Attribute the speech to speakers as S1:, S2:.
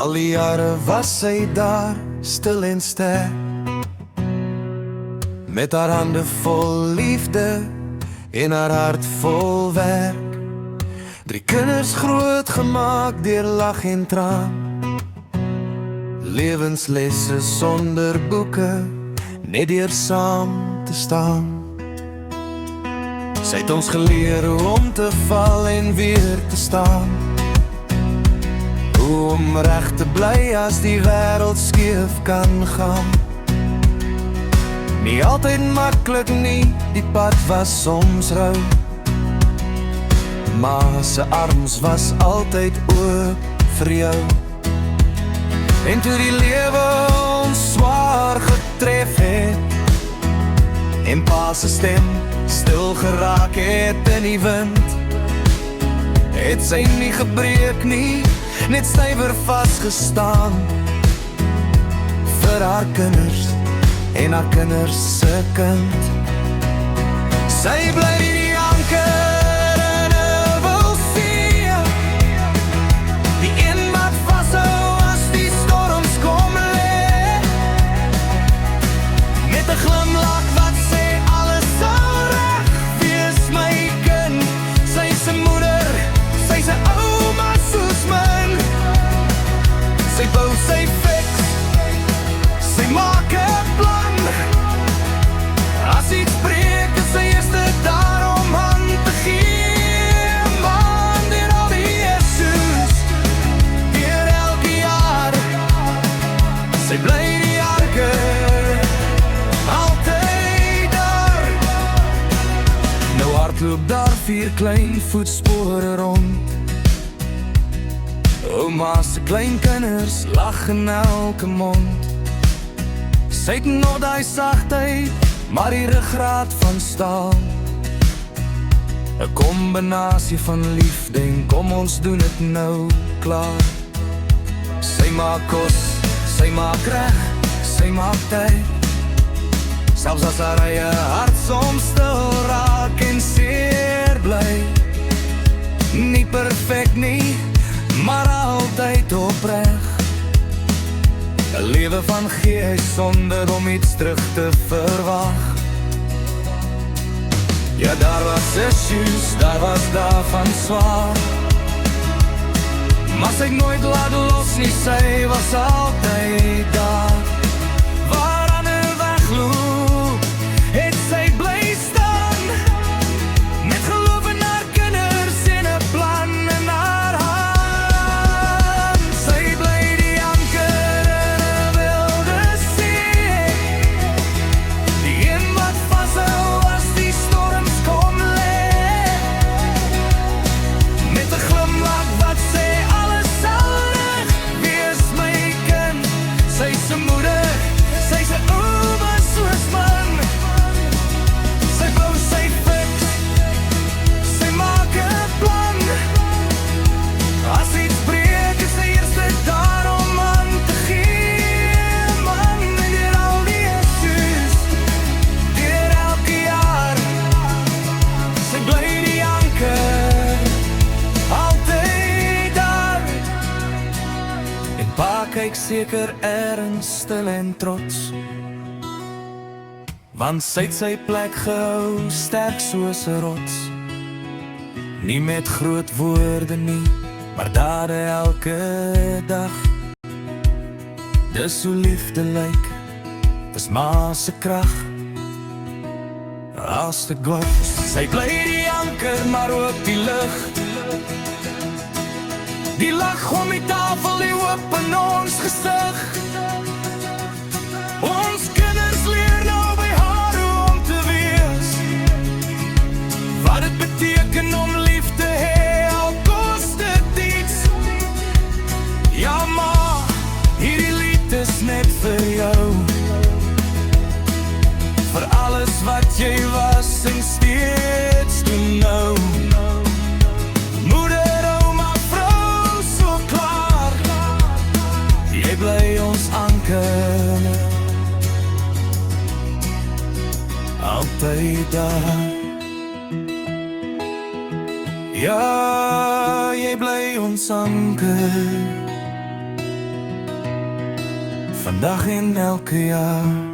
S1: Al die jare was sy daar, stil en sterk, met haar hande vol liefde en haar hart vol werk. 3 kinders groot gemaak deur lag en traan, lewenslesse sonder boeke, net deur saam te staan. Sy het ons geleer hoe om te val en weer te staan, hoe om reg te bly as die wêreld skeef kan gaan. Nie altyd maklik nie, die pad was soms rou, maar sy arms was altyd oop vir jou. En toe die lewe ons swaar getref het, en pa se stem stil geraak het in die wind, het sy nie gebreek nie, net stywer vasgestaan, vir haar kinders en haar kinders se kind. Sy bly die anker in 'n wil see, die een wat vashou as die storms kom lê, met 'n glimlach wat sê alles sal reg wees my kind. Sy se moeder, sy se ouma soos my, sy bou, sy fix, sy maak 'n plan, as iets breek is sy eerste daar om hand te gee. Man, deur al die issues, deur elke jaar, sy bly die anker, altyd daar. Nou hardloop daar 4 klein voetspore rond, ouma se kleinkinders lag in elke mond. Sy het nog die sagtheid, maar die ruggraat van staal, 'n kombinasie van liefde en kom ons doen dit nou klaar. Sy maak kos, sy maak reg, sy maak tyd, selfs as haar eie hart soms stil raak en seer bly. Nie perfek nie, maar altyd opreg, 'n lewe van gee sonder om iets terug te verwag. Ja, daar was issues, daar was daarvan swaar, maar sy het nooit laat los nie, sy was altyd daar. Waar ander wegloop, het sy bly staan, met geloof in haar kinders en 'n plan in haar hand. Sy bly die anker in 'n wilde see, die een wat vashou as die storms kom lê, met 'n glimlach wat sê alles sal reg wees my kind. Sy se moeder, sy se ouma soos man, sy bou, sy fix, sy maak 'n plan, as iets breek is sy eerste daar om hand te gee. Man, en deur al die issues, deur elke jaar, sy bly die anker, altyd daar. En pa kyk seker erns stil en trots, want sy het sy plek gehou, sterk soos 'n rots. Nie met groot woorde nie, maar dade elke dag. Dis hoe liefde lyk, dis ma se krag, as te God. Sy bly die anker, maar ook die lig, die lag om die tafel, die hoop in ons gesig. Ons kinders leer nou by haar hoe om te wees, wat dit beteken om lief te hê, al kos dit iets. Ja ma, hierdie lied is net vir jou, vir alles wat jy was en steeds doen nou. Moeder, ouma, vrou, so klaar, jy bly ons anker, altyd daar. Ja, jy bly ons anker, vandag en elke jaar.